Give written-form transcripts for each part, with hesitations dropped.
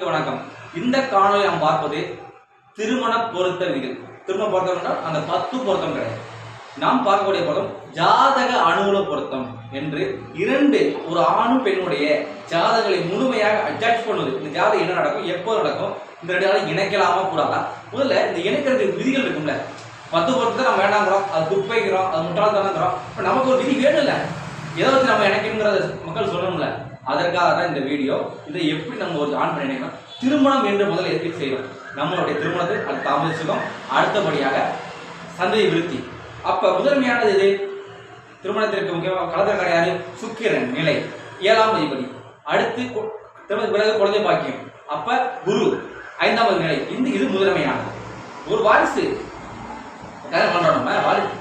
வணக்கம். இந்த காணொலி நாம் பார்ப்பது திருமண பொருத்த விதிகள். திருமண பொருத்தம் என்றால் அந்த 10 பொருத்தம் கிடையாது. நாம் பார்க்கக்கூடிய பொருத்தம் ஜாதக அனுகூல பொருத்தம் என்று இரண்டு ஒரு ஆணும் பெண்ணுடைய ஜாதகங்களை முழுமையாக அட்ஜஸ்ட் பண்ணுவது. இந்த ஜாதகம் என்ன நடக்கும், எப்போது நடக்கும், இந்த ரெண்டு ஜாதகம் இணைக்கலாமா கூடாதா. முதல்ல இந்த இணைக்கிறது விதிகள் இருக்கும்ல. 10 பொருத்தத்தை நம்ம வேண்டாங்கிறோம், அது குப்பைக்கிறோம், அது முட்டாள்தானங்கிறோம். இப்போ நமக்கு ஒரு விதி வேணும் இல்லை, எதை வச்சு நம்ம இணைக்கணுங்கிறத மக்கள் சொல்லணும்ல. அதற்காக தான் இந்த வீடியோ. இதை எப்படி நம்ம ஒரு ஆண் பண்ணி நினைக்கணும், திருமணம் என்று முதல்ல எப்படி செய்யணும், நம்மளுடைய திருமணத்தை அது தாமதிச்சுக்கும், அடுத்தபடியாக சந்ததி விருத்தி. அப்ப முதன்மையானது இது திருமணத்திற்கு முக்கியமாக கலந்தக்கார யாரு, சுக்கிரன் நிலை 7ஆம் அதிபதி. அடுத்து திருமணத்துக்கு பிறகு குழந்தை பாக்கியம், அப்ப குரு 5ஆவது நிலை. இது முதன்மையானது. ஒரு வாரிசு பண்றோம், நம்ம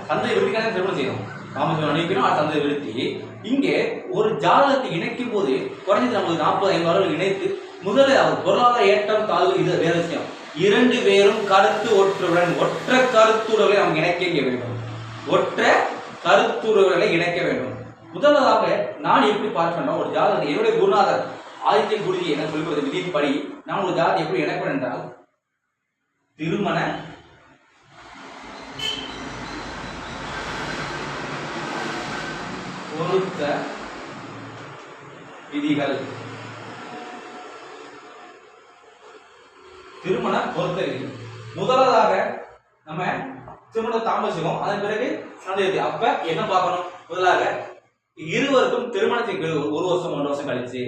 சந்ததி விருத்திக்கான திருமணம் செய்யணும், தாமதம் அனுப்பினோம், அது சந்ததி விருத்தி. இங்கே ஒரு ஜாதகத்தை இணைக்கும் போது குறைஞ்சது நமக்கு 40-50 வருடம் இணைத்து முதல்ல அவர் பொருளாதார ஏற்றம் தாழ்வு, இது வேற விஷயம். இரண்டு பேரும் கருத்து ஒற்றுடன் ஒற்ற கருத்துறவை நாம் இணைக்க வேண்டும். ஒற்ற கருத்துறவுகளை இணைக்க வேண்டும். முதலாக நான் எப்படி பார்க்கணும், ஒரு ஜாதகத்தை என்னுடைய குருநாதர் ஆதித்ய குருஜி என சொல்வது விதிப்படி நான் ஒரு ஜாதகம் எப்படி இணைப்பேன் என்றால், திருமண பொருத்த விதிகள். திருமண பொருத்த விதிகள் முதலாவதாக நம்ம திருமண தாமசிக்கும், அதன் பிறகு சந்ததி. அப்ப என்ன பார்க்கணும், முதலாக இருவருக்கும் திருமணத்துக்கு 1 வருஷம் 1 வருஷம் கழிச்சு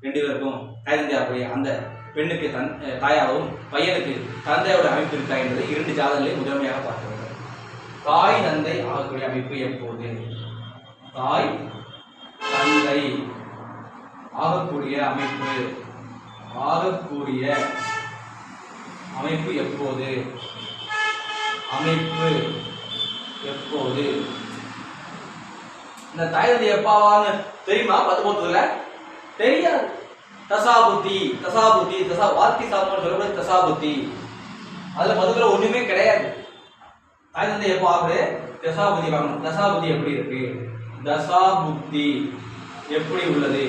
2 பேருக்கும் தாய் தந்தையாவுடைய அந்த பெண்ணுக்கு தாயாகவும் பையனுக்கு தந்தையோட அமைப்பு இருக்கா என்பதை 2 ஜாதகங்களையும் முதன்மையாக பார்க்க வேண்டும். தாய் தந்தை ஆகக்கூடிய அமைப்பு எப்போது, தாய் தந்தை ஆகக்கூடிய அமைப்பு எப்போது, அமைப்பு எப்போது. இந்த தாய் தந்தை எப்பாவான்னு தெரியுமா? 10 பொருத்தத்துல தெரியாது. தசாபுத்தி வார்த்தை சாப்பிட்டு சொல்லக்கூடிய தசாபுத்தி, அதுல 10 ஒண்ணுமே கிடையாது. தாய் தந்தை எப்போ ஆகுது, தசாபுத்தி பார்க்கணும். தசாபுத்தி எப்படி இருக்கு, தசாபுத்தி எப்படி உள்ளது,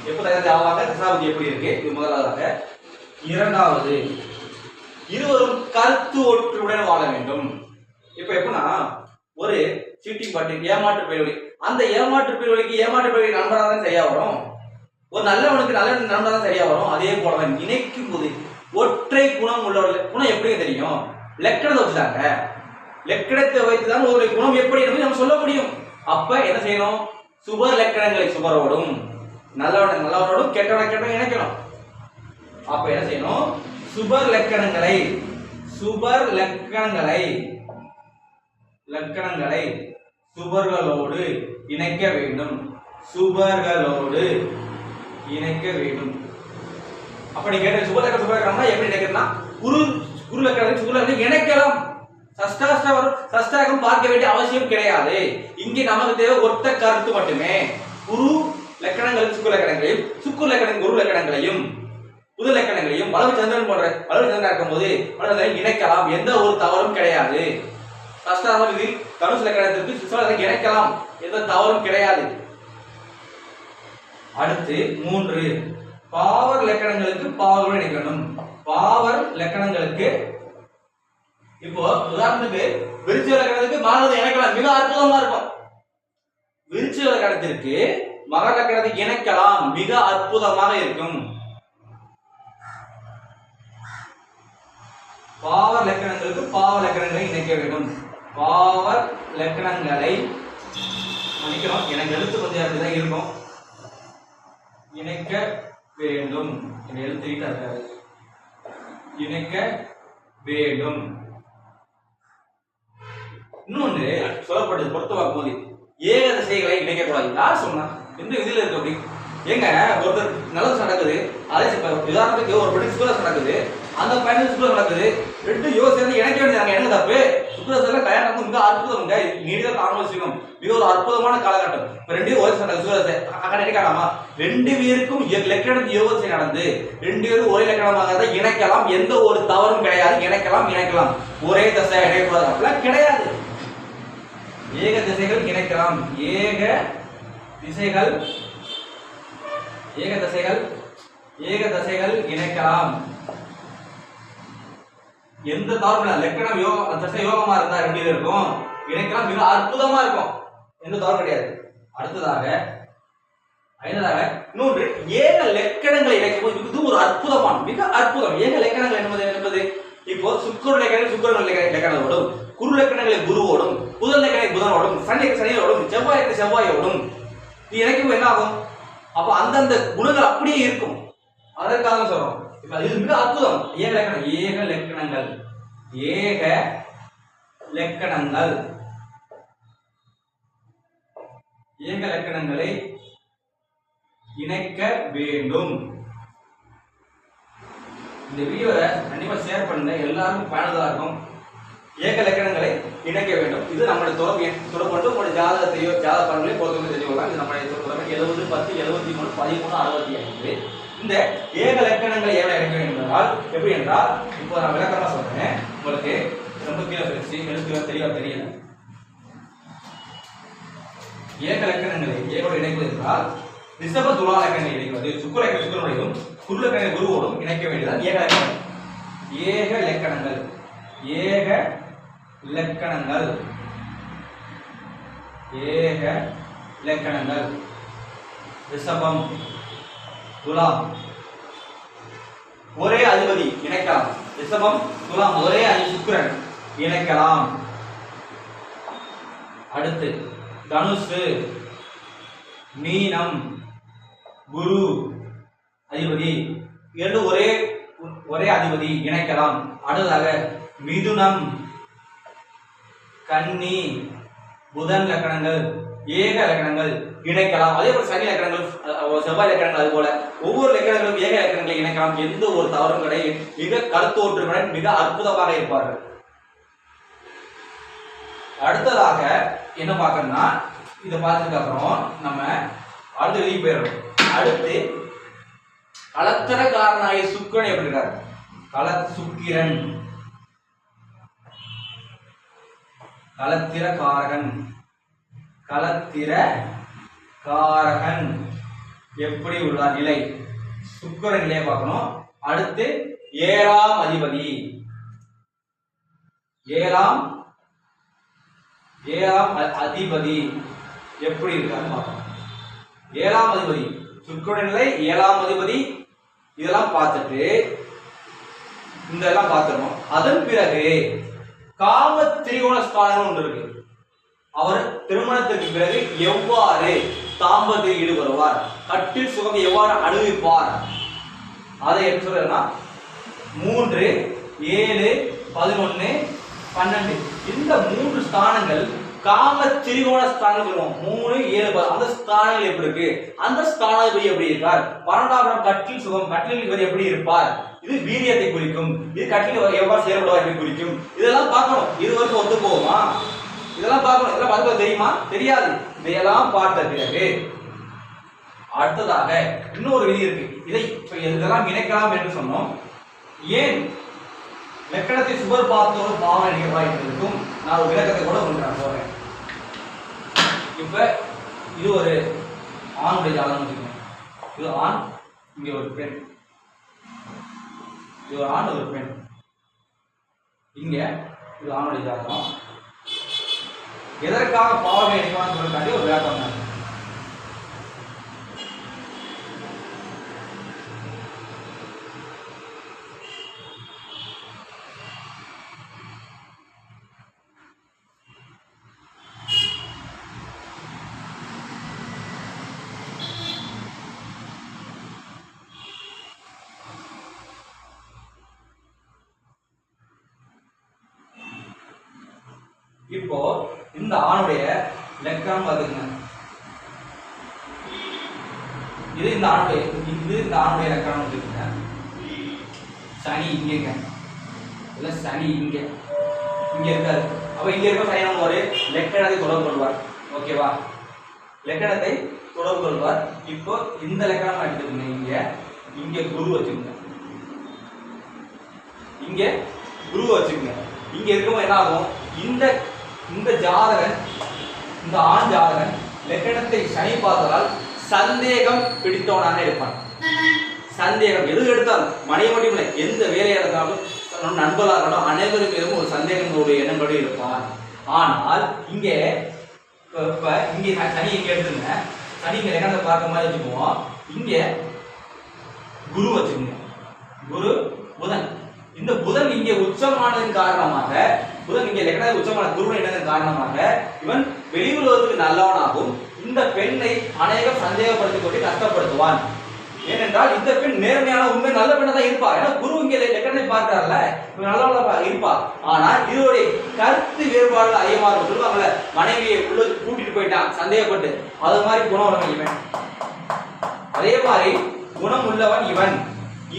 எப்போ தாய் தந்தை ஆவாங்க, தசாபுத்தி எப்படி இருக்கு, இது முதலாவதாக. இரண்டாவது, இருவரும் கருத்து ஒற்றுடன் வாழ வேண்டும். இப்ப எப்படின்னா, ஒரு சீட்டிங் பாட்டு ஏமாற்று பேரொழி, அந்த ஏமாற்று பேரொழிக்கு நண்பராக தான் சரியா வரும். ஒரு நல்லவனுக்கு நல்ல நண்பராக தான் சரியா வரும். அதே போல இணைக்கும் போது ஒற்றை குணம் உள்ளவர்கள் குணம் எப்படி தெரியும், லக்கணத்தை வச்சுட்டாங்க. லக்கணத்தை வைத்துதான் ஒரு குணம் எப்படி நம்ம சொல்ல முடியும். அப்ப என்ன செய்யணும், சுபர் லக்கணங்களை சுபரோடும் நல்லவனோடும் கெட்டவன் இணைக்கணும். அப்ப என்ன செய்யணும், சுபர் லக்கணங்களை சுபர்களோடு இணைக்க வேண்டும். அப்ப நீங்க கேட்ட சுபலக்கணம் எப்படி இணைக்கிறதுனா, குரு லக்கணத்தை இணைக்கலாம். சஷ்டாகம் பார்க்க வேண்டிய அவசியம் கிடையாது. இங்கே நமக்கு தேவை ஒத்த கருத்து மட்டுமே. குரு லக்கணங்கள் சுக்கு லக்கணங்களையும், சுக்கு லக்கணம் குரு லக்கணங்களையும், புது லக்கணங்களையும் வளவு சந்திரன் இருக்கும் போது இணைக்கலாம். எந்த ஒரு தவறும் கிடையாது. சஷ்டாகம் இதில் தனுசு லக்கணத்திற்கு சுஷ்லக்கணத்தை இணைக்கலாம், எந்த தவறும் கிடையாது. அடுத்து 3, பாவர் லக்கணங்களுக்கு பாவரோடு இணைக்கணும். பாவர் லக்கணங்களுக்கு இப்போ உதாரணத்துக்கு விருச்சிக லக்கணத்துக்கு மகரத்தை இணைக்கலாம், மிக அற்புதமா இருக்கும். விருச்சிக லக்கணத்திற்கு மகர லக்கணத்தை இணைக்கலாம், மிக அற்புதமாக இருக்கும். பாவர் லக்கணங்களுக்கு பாவ லக்கணங்களை இணைக்க வேண்டும். பாவர் லக்கணங்களை மன்னிக்கிறோம், எனக்கு எழுத்து கொஞ்சம் அப்படிதான் இருக்கும், இணைக்க வேண்டும். எழுத்து இணைக்க வேண்டும். இன்னொன்று சொல்லப்பட்டது பொருத்தமாக்கும் போது ஏக திசைகளை இணைக்க கூடாது. யார் சொன்னா, எந்த விதியில இருக்கு அப்படி? ஏங்க ஒருத்தர் நல்லது நடக்குது, அதே உதாரணத்துக்கு ஒரு பெண் சுக்கரதசை நடக்குது, அந்த பையனுக்கு சுக்கரதசை நடக்குது, 2 யோகம் இணைக்க வேண்டியது என்ன தப்பு? சுக்கரதசைல கல்யாணம் மிக அற்புதம்ங்க, நீடித தாமசிக்கும், மிக ஒரு அற்புதமான காலகட்டம். இப்ப 2 யோகம் நடக்குது, சுக்கரதசை இணைக்காமா? 2 பேருக்கும் லக்கணத்து யோகத்தை நடந்து 2 பேரும் ஒரே லக்கணமாக தான் இணைக்கலாம், எந்த ஒரு தவறும் கிடையாது. இணைக்கலாம். ஒரே தசை இணைக்கூடாது அப்படிலாம் கிடையாது. ஏக திசைகள் இணைக்கலாம். ஏக திசைகள் ஏக தசைகள் இணைக்கலாம். எந்த தவறும் லக்கணம் தசை யோகமா இருந்தா எப்படி இருக்கும்? இணைக்கலாம், மிக அற்புதமா இருக்கும், எந்த தவறு கிடையாது. அடுத்ததாக ஐந்தாவது இன்னொன்று ஏக லக்கணங்களை இணைக்கும். இது ஒரு அற்புதமான மிக அற்புதம். ஏக லக்கணங்கள் என்பது இப்போ சுக்கிர லக்கணங்கள் சுக்கிர லக்கணங்களோடும், குரு லக்கணங்களை குருவோடும், புதன் லக்கணங்களை புதனோடும், சனியோடும், செவ்வாயோடும் இணைக்கும் என்ன ஆகும்? அப்ப அந்தந்த குணங்கள் அப்படியே இருக்கும். அதற்காக சொல்றோம். இப்ப இது மிக அற்புதம். ஏக லக்கணம் ஏக லக்கணங்கள் ஏக லக்கணங்கள் ஏக லக்கணங்களை இணைக்க வேண்டும். இந்த வீடியோவை கண்டிப்பா ஷேர் பண்ணுங்க, எல்லாருக்கும் பயனுள்ளதா இருக்கும். ஏக லக்கணங்களை இணைக்க வேண்டும். இது நம்மளுடைய தொடர்பு உங்களுடைய ஜாதகத்தையோ ஜாதக பலன்களையோ பொறுத்தவரை தெரிஞ்சுக்கலாம். இது நம்மளுடைய தொடர்பு 70 10 73 13 65. இந்த ஏக லக்கணங்களை எவ்வளவு இணைக்க வேண்டும் என்றால் எப்படி என்றால், இப்போ நான் விளக்கமா சொல்றேன், உங்களுக்கு ரொம்ப கீழே எழுத்து தெளிவா தெரியல. ஏக லக்கணங்களை ஏகோடு இணைப்பது என்றால் ரிஷப துலா லக்கணங்களை இணைக்கிறது. சுக்கிர சுக்கிரனுடையும் குரு லக்கணங்களை குருவோடும் இணைக்க வேண்டியதான் ஏக லக்கணம். ஏக லக்கணங்கள் ஏக லக்கணங்கள் ஏக லக்கணங்கள் ரிஷபம் துலாம் ஒரே அதிபதி இணைக்கலாம். ரிஷபம் துலாம் ஒரே சுக்கிரன் இணைக்கலாம். அடுத்து தனுசு மீனம் குரு அதிபதி இரண்டு ஒரே அதிபதி இணைக்கலாம். அடுத்ததாக மிதுனம் கன்னி புதன் லக்கணங்கள் ஏக லக்கணங்கள் இணைக்கலாம். அதே போல சனி லக்கணங்கள் செவ்வாய் லக்கணங்கள் அது போல ஒவ்வொரு லக்கணங்களும் ஏக லக்கணங்களை இணைக்கலாம். எந்த ஒரு தவறும் கிடையாது. மிக கருத்தோற்றுடன் மிக அற்புதமாக இருப்பார்கள். அடுத்ததாக என்ன பார்க்கணும்னா, இதை பார்த்ததுக்கு அப்புறம் நம்ம அடுத்த விதிக்கு போயிடணும். அடுத்து கலத்திர காரனாகிய சுக்கிரன் எப்படி இருக்காரு? சுக்கிரன் கலத்திர காரகன் எப்படி உள்ளார் நிலை? சுக்கிரன் நிலையை பார்க்கணும். அடுத்து ஏழாம் அதிபதி ஏழாம் எப்படி இருக்காருன்னு பார்க்கணும். ஏழாம் அதிபதி சுக்கிரன் நிலை, ஏழாம் அதிபதி இதெல்லாம் பார்த்துட்டு இதெல்லாம் பார்த்துடணும். அதன் பிறகு காம திரிகோண ஸ்தானம் ஒன்று இருக்கு. அவர் திருமணத்திற்கு பிறகு எவ்வாறு தாம்பத்தில் ஈடுபடுவார், கட்டில் சுகம் எவ்வாறு அனுபவிப்பார், அதை எப்படி சொல்றேன்னா 3 7 11 12 இந்த 3 ஸ்தானங்கள் காம திரிகோண ஸ்தானம் சொல்லுவோம். 3 7 10 அந்த ஸ்தானங்கள் எப்படி இருக்கு, அந்த ஸ்தானாதிபதி எப்படி இருக்கார், 12ஆம் கட்டில் சுகம் கட்டில் இவர் எப்படி இருப்பார், இது வீரியத்தை குறிக்கும், இது கட்டில் எவ்வாறு செயல்படுவார் என்று குறிக்கும். இதெல்லாம் பார்க்கணும். இது வரைக்கும் ஒத்து போகுமா? இதெல்லாம் பார்க்கணும். இதெல்லாம் பார்க்க தெரியுமா? தெரியாது. இதையெல்லாம் பார்த்த பிறகு அடுத்ததாக இன்னொரு விதி இருக்கு. இதெல்லாம் இணைக்கலாம் என்று சொன்னோம். ஏன் லக்கணத்தை சுவர் பார்த்தோடு பாவனை நிகழ்வாயிருக்கும் நான் ஒரு விளக்கத்தை கூட உங்களுக்கு போறேன். இப்ப இது ஒரு ஆணுடைய ஜாதகம் வச்சுக்கோங்க. இது ஆண், இங்க ஒரு பெண், இது ஒரு ஆண் ஒரு பெண், இங்க இது ஆணுடைய ஜாதகம். எதற்காக பாவனை நிகழ்வான்னு சொல்றதுக்காண்டி ஒரு விளக்கம் தான். இப்போ இந்த ஆணுடைய லக்கணம் பாத்துங்க. இது இந்த ஆணுடைய லக்கணம் வச்சுக்கோங்க. சனி இங்க இல்ல, சனி இங்க இருக்காது. அப்ப இங்க இருக்க சனியான ஒரு லக்கணத்தை தொடர்பு கொள்வார். ஓகேவா? லக்கணத்தை தொடர்பு கொள்வார். இப்போ இந்த லக்கணம் எடுத்துக்கோங்க. இங்க குரு வச்சுக்கோங்க. இங்க குரு வச்சுக்கோங்க. இங்க இருக்கும்போது என்ன ஆகும்? இந்த ஜாதகன், இந்த ஆண் ஜாதகன் லக்கணத்தை சனி பார்த்ததால் சந்தேகம் பிடித்தவனாக இருப்பான். சந்தேகம் எது எடுத்தாலும் மனைவி மட்டும் இல்லை, எந்த வேலையாக இருந்தாலும் நண்பர்களாக இருக்கட்டும் அனைவரும் மீதும் ஒரு சந்தேகங்களுடைய எண்ணங்களோடு இருப்பான். ஆனால் இங்கே இங்கே சனி இங்கே எடுத்துங்க, சனி இங்கே ரெண்டாவது பார்க்க மாதிரி வச்சுக்குவோம். இங்கே குரு வச்சுக்கோங்க, குரு புதன். இந்த புதன் இங்கே உச்சமானதன் காரணமாக, புதன் இங்கே லக்னத்தில் உச்சமான குருவன் என்னதன் காரணமாக இவன் வெளி உலகத்துக்கு நல்லவனாகவும் இந்த பெண்ணை அநேகம் சந்தேகப்படுத்திக் கொண்டு கஷ்டப்படுத்துவான். ஏனென்றால் இந்த பெண் நேர்மையான உண்மை நல்ல பெண்ணை தான் இருப்பா. ஏன்னா குரு இங்கே லக்னத்தை பார்க்கிறார்ல, இவன் நல்லவளா இருப்பா. ஆனால் இதோடைய கருத்து வேறுபாடு அதிகமாக இருக்கும். சொல்லுவாங்கல்ல, மனைவியை உள்ள கூட்டிட்டு போயிட்டான் சந்தேகப்பட்டு, அது மாதிரி குணம் உள்ளவன் இவன். அதே மாதிரி குணம் உள்ளவன் இவன்.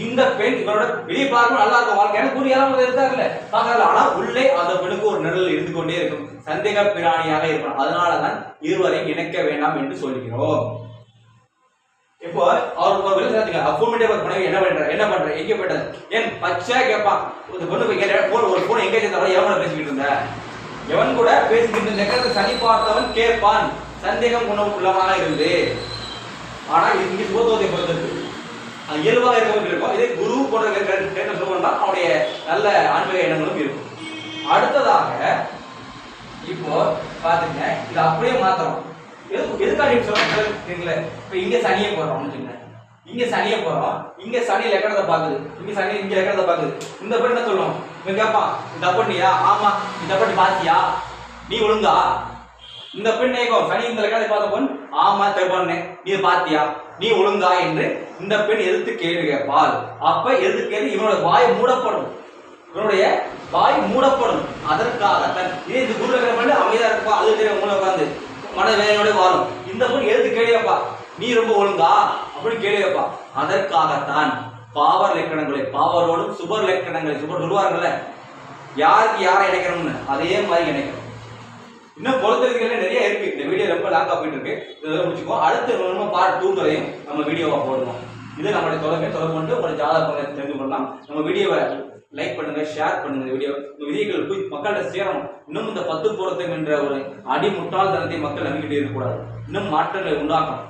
இந்த பெண் இவனோட வெளியே பார்க்கணும் நல்லா இருக்கும் வாழ்க்கை, ஏன்னா குரு யாரும் இருக்காருல்ல பார்க்கல. ஆனா உள்ளே அந்த பெண்ணுக்கு ஒரு நிழல் இருந்து கொண்டே இருக்கும், சந்தேக பிராணியாக இருக்கும். அதனாலதான் இருவரை இணைக்க வேண்டாம் என்று சொல்கிறோம். இப்போ அவர் ஒரு வெளியே மனைவி என்ன பண்ற எங்க போயிட்டது ஏன் பச்சை கேட்பான். இந்த பொண்ணு போய் கேட்ட ஒரு போன் எங்க சேர்ந்தாலும் எவன் பேசிக்கிட்டு இருந்த, எவன் கூட பேசிக்கிட்டு இருந்த சனி பார்த்தவன் கேட்பான், சந்தேகம் குணம் உள்ளவனாக இருந்து. ஆனா இங்க சுகத்தோதை பொறுத்தது அது இயல்பாக இருக்கவங்க இருக்கும். இதே குரு போன்ற கேட்ட சொல்லுவோம்னா அவனுடைய நல்ல ஆன்மீக எண்ணங்களும் இருக்கும். அடுத்ததாக இப்போ பாத்துங்க, இதை அப்படியே மாத்திரம் எதுக்காக சொல்றீங்களே. இப்ப இங்க சனியை போறோம், இங்க சனியை போறோம், இங்க சனி லக்னத்தை பாக்குது, இங்க சனி இங்க லக்னத்தை பாக்குது. இந்த பெண் என்ன சொல்லுவோம், இவன் கேட்பான் இந்த பண்ணியா, ஆமா இந்த பண்ணி பாத்தியா, நீ ஒழுங்கா. இந்த பெண் ஏகம் சனி இந்த லக்னத்தை பார்த்த பொண்ணு, ஆமா தப்பானே நீ பாத்தியா, நீ ஒழுங்கா என்று இந்த பெண் எதிர்த்து கேள்வி கேட்பாள். அப்ப எதிர்த்து கேள்வி இவனோட வாய் மூடப்படும், இவனுடைய வாய் மூடப்படும். அதற்காகத்தான் இதே இந்த குரு லக்னம் பண்ணி அமைதியா இருப்பா, அது மூல உட்காந்து மன வேலையோட வாழும். இந்த பொண்ணு எதுக்கு கேள்வியப்பா, நீ ரொம்ப ஒழுங்கா அப்படின்னு கேள்வியப்பா. அதற்காகத்தான் பாவர் லக்கணங்களை பாவரோடும் சுபர் லக்கணங்களை சுபர் சொல்லுவாங்கல்ல, யாருக்கு யாரை இணைக்கணும்னு அதே மாதிரி இணைக்கணும். இன்னும் பொறுத்தவரைக்கும் நிறைய இருக்கு. இந்த வீடியோ ரொம்ப லாங்கா போயிட்டு இருக்கு, இதெல்லாம் முடிச்சுக்கோ. அடுத்து நம்ம பார்ட் 2 நம்ம வீடியோவா போடணும். இது நம்மளுடைய தொடர்பு கொண்டு ஒரு ஜாதக தெரிந்து கொள்ளலாம். நம்ம வீடியோவை லைக் பண்ணுங்க, ஷேர் பண்ணுங்க. இந்த விதிகள் போய் மக்கள்கிட்ட சேரணும். இன்னும் இந்த 10 பொருத்தம் என்ற ஒரு அடி முட்டாள்தனத்தை மக்கள் நம்பிக்கிட்டே இருக்கக்கூடாது. இன்னும் மாற்றங்களை உண்டாக்கணும்.